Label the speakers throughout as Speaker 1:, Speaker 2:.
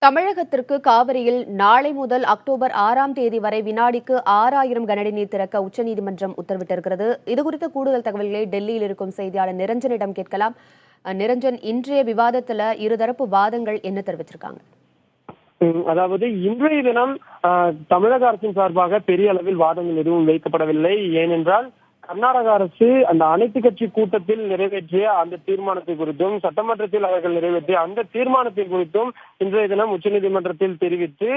Speaker 1: தமிழகத்திற்கு காவிரியில் நாளை முதல் அக்டோபர் 6ஆம் தேதி வரை வினாடிக்கு 6000 கனஅடி நீர் திறக்க உச்சநீதிமன்றம் உத்தரவிட்டிருக்கிறது. இதுகுறித்த கூடுதல் தகவல்களை டெல்லியில் இருக்கும் செய்தியாளர் நிரஞ்சனிடம் கேட்கலாம். நிரஞ்சன், இன்றைய விவாதத்துல இருதரப்பு வாதங்கள் என்ன தெரிவிச்சிருக்காங்க?
Speaker 2: அதாவது இன்றைய தினம் தமிழக அரசின் சார்பாக பெரிய அளவில் வாதங்கள் எதுவும் வைக்கப்படவில்லை. ஏனென்றால் கர்நாடக அரசு அந்த அனைத்து கட்சி கூட்டத்தில் நிறைவேற்றிய அந்த தீர்மானத்தை குறித்தும் சட்டமன்றத்தில் அவர்கள் நிறைவேற்றிய அந்த தீர்மானத்தை குறித்தும் இன்றைய தினம் உச்சநீதிமன்றத்தில் தெரிவித்து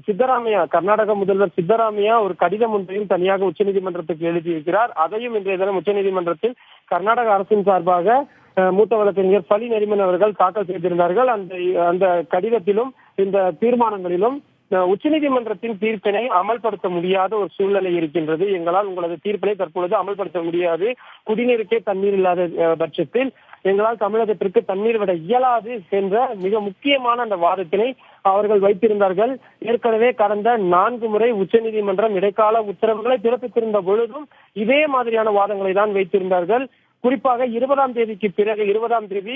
Speaker 2: சித்தராமையா, கர்நாடக முதல்வர் சித்தராமையா ஒரு கடிதம் ஒன்றையும் தனியாக உச்சநீதிமன்றத்துக்கு எழுதியிருக்கிறார். அதையும் இன்றைய தினம் உச்சநீதிமன்றத்தில் கர்நாடக அரசின் சார்பாக மூத்த வழக்கறிஞர் பழி நரிமன் அவர்கள் தாக்கல் செய்திருந்தார்கள். அந்த கடிதத்திலும் இந்த தீர்மானங்களிலும் உச்சநீதிமன்றத்தின் தீர்ப்பினை அமல்படுத்த முடியாத ஒரு சூழ்நிலை இருக்கின்றது. எங்களால் உங்களது தீர்ப்பினை தற்பொழுது அமல்படுத்த முடியாது. குடிநீருக்கே தண்ணீர் இல்லாத பட்சத்தில் எங்களால் தமிழகத்திற்கு தண்ணீர் விட இயலாது என்ற மிக முக்கியமான அந்த வாதத்தினை அவர்கள் வைத்திருந்தார்கள். ஏற்கனவே கடந்த 4 முறை உச்சநீதிமன்றம் இடைக்கால உத்தரவுகளை பிறப்பித்திருந்த பொழுதும் இதே மாதிரியான வாதங்களை தான் வைத்திருந்தார்கள். குறிப்பாக 20ஆம் தேதிக்கு பிறகு 20ஆம் தேதி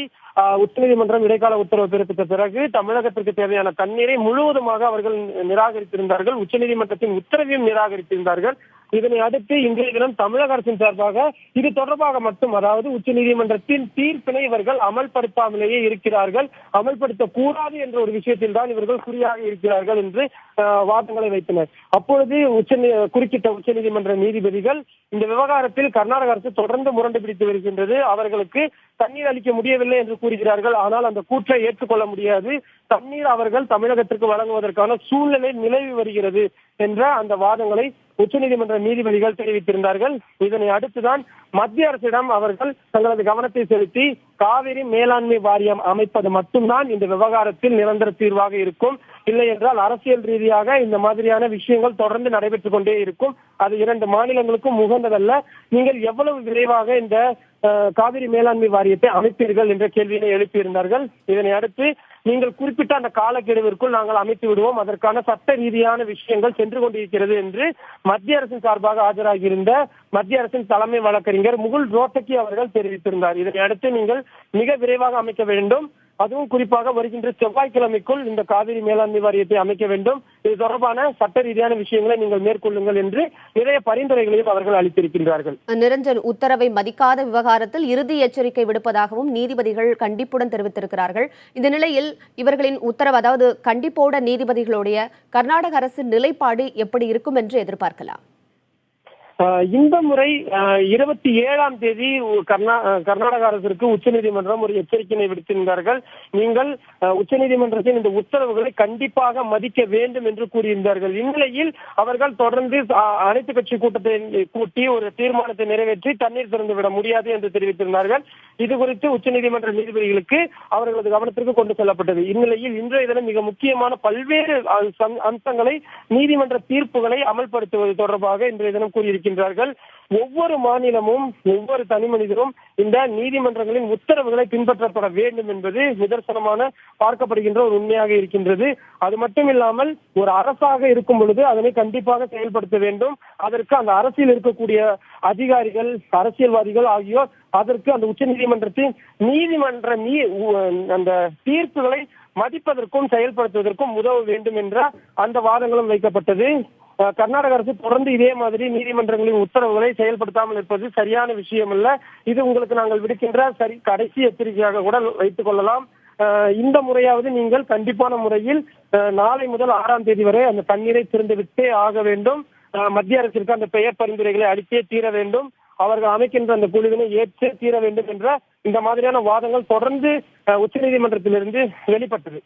Speaker 2: உச்சநீதிமன்றம் இடைக்கால உத்தரவு பிறப்பித்த பிறகு தமிழகத்திற்கு தேவையான தண்ணீரை முழுவதுமாக அவர்கள் நிராகரித்திருந்தார்கள். உச்சநீதிமன்றத்தின் உத்தரவையும் நிராகரித்திருந்தார்கள். இதனை அடுத்து இன்றைய தினம் தமிழக அரசின் சார்பாக இது தொடர்பாக மட்டும், அதாவது உச்சநீதிமன்றத்தின் தீர்ப்பினை இவர்கள் அமல்படுத்தாமலேயே இருக்கிறார்கள், அமல்படுத்தக்கூடாது என்ற ஒரு விஷயத்தில் தான் இவர்கள் குறியாக இருக்கிறார்கள் என்று வாதங்களை வைத்தனர். அப்பொழுது குறுக்கிட்ட உச்சநீதிமன்ற நீதிபதிகள் இந்த விவகாரத்தில் கர்நாடக அரசு தொடர்ந்து முரண்டு பிடித்து வருகின்றது, அவர்களுக்கு தண்ணீர் அளிக்க முடியவில்லை என்று கூறுகிறார்கள். ஆனால் அந்த கூற்றை ஏற்றுக்கொள்ள முடியாது. தண்ணீர் அவர்கள் தமிழகத்திற்கு வழங்குவதற்கான சூழ்நிலை நிலவி வருகிறது என்ற அந்த வாதங்களை உச்சநீதிமன்ற நீதிபதிகள் தெரிவித்திருந்தார்கள். இதனை அடுத்துதான் மத்திய அரசிடம் அவர்கள் தங்களது கவனத்தை செலுத்தி காவிரி மேலாண்மை வாரியம் அமைப்பது மட்டும்தான் இந்த விவகாரத்தில் நிரந்தர தீர்வாக இருக்கும், இல்லை என்றால் அரசியல் ரீதியாக இந்த மாதிரியான விஷயங்கள் தொடர்ந்து நடைபெற்றுக் கொண்டே இருக்கும், அது 2 மாநிலங்களுக்கும் உகந்ததல்ல, நீங்கள் எவ்வளவு விரைவாக இந்த காவிரி மேலாண்மை வாரியத்தை அமைப்பீர்கள் என்ற கேள்வியை எழுப்பியிருந்தார்கள். இதனை அடுத்து நீங்கள் குறிப்பிட்ட அந்த காலக்கெடுவிற்குள் நாங்கள் அமைத்து விடுவோம், அதற்கான சட்ட ரீதியான விஷயங்கள் சென்று கொண்டிருக்கிறது என்று மத்திய அரசின் சார்பாக ஆஜராகியிருந்த மத்திய அரசின் தலைமை வழக்கறிஞர் முகுல் ரோத்தகி அவர்கள் தெரிவித்திருந்தார். இதனை அடுத்து நீங்கள் மிக விரைவாக அமைக்க வேண்டும், அதுவும் குறிப்பாக வருகின்ற செவ்வாய்க்கிழமைக்குள் இந்த காவிரி மேலாண்மை வாரியத்தை அமைக்க வேண்டும், இது தொடர்பான சட்ட ரீதியான விஷயங்களை நீங்கள் மேற்கொள்ளுங்கள் என்று நிறைய பரிந்துரைகளையும் அவர்கள் அளித்திருக்கின்றார்கள்.
Speaker 1: நிரஞ்சன், உத்தரவை மதிக்காத விவகாரத்தில் இறுதி எச்சரிக்கை விடுப்பதாகவும் நீதிபதிகள் கண்டிப்புடன் தெரிவித்திருக்கிறார்கள். இந்த நிலையில் இவர்களின் உத்தரவு, அதாவது கண்டிப்போட நீதிபதிகளுடைய கர்நாடக அரசின் நிலைப்பாடு எப்படி இருக்கும் என்று எதிர்பார்க்கலாம்?
Speaker 2: இந்த முறை 27ஆம் தேதி கர்நாடக அரசிற்கு உச்சநீதிமன்றம் ஒரு எச்சரிக்கையை விடுத்திருந்தார்கள். நீங்கள் உச்சநீதிமன்றத்தின் இந்த உத்தரவுகளை கண்டிப்பாக மதிக்க வேண்டும் என்று கூறியிருந்தார்கள். இந்நிலையில் அவர்கள் தொடர்ந்து அனைத்து கட்சி கூட்டத்தை கூட்டி ஒரு தீர்மானத்தை நிறைவேற்றி தண்ணீர் திறந்து விட முடியாது என்று தெரிவித்திருந்தார்கள். இது குறித்து உச்சநீதிமன்ற நீதிபதிகளுக்கு அவர்களது கவனத்திற்கு கொண்டு செல்லப்பட்டது. இந்நிலையில் இன்றைய தினம் மிக முக்கியமான பல்வேறு அம்சங்களை, நீதிமன்ற தீர்ப்புகளை அமல்படுத்துவது தொடர்பாக இன்றைய தினம் கூறியிருக்கிறார்கள். ஒவ்வொரு மாநிலமும் ஒவ்வொரு தனி மனிதரும் இந்த நீதிமன்றங்களின் உத்தரவுகளை பின்பற்றப்பட வேண்டும் என்பது நிதர்சனமான பார்க்கப்படுகின்ற ஒரு உண்மையாக இருக்கின்றது. அது மட்டும் இல்லாமல் ஒரு அரசாக இருக்கும் பொழுது அதனை கண்டிப்பாக செயல்படுத்த வேண்டும். அதற்கு அந்த அரசியல் இருக்கக்கூடிய அதிகாரிகள், அரசியல்வாதிகள் ஆகியோர் அதற்கு அந்த உச்ச நீதிமன்றத்தின் அந்த தீர்ப்புகளை மதிப்பதற்கும் செயல்படுத்துவதற்கும் உதவ வேண்டும் என்ற அந்த வாதங்களும் வைக்கப்பட்டது. கர்நாடக அரசு தொடர்ந்து இதே மாதிரி நீதிமன்றங்களின் உத்தரவுகளை செயல்படுத்தாமல் இருப்பது சரியான விஷயம் அல்ல. இது உங்களுக்கு நாங்கள் விடுக்கின்ற கடைசி எச்சரிக்கையாக கூட வைத்துக் கொள்ளலாம். இந்த முறையாவது நீங்கள் கண்டிப்பான முறையில் நாளை முதல் 6ஆம் தேதி வரை அந்த தண்ணீரை திறந்து விட்டே ஆக வேண்டும். மத்திய அரசிற்கு அந்த பெயர் பரிந்துரைகளை அளித்தே தீர வேண்டும். அவர்கள் அமைக்கின்ற அந்த குழுவினை ஏற்றே தீர வேண்டும் என்ற இந்த மாதிரியான வாதங்கள் தொடர்ந்து உச்சநீதிமன்றத்திலிருந்து வெளிப்பட்டது.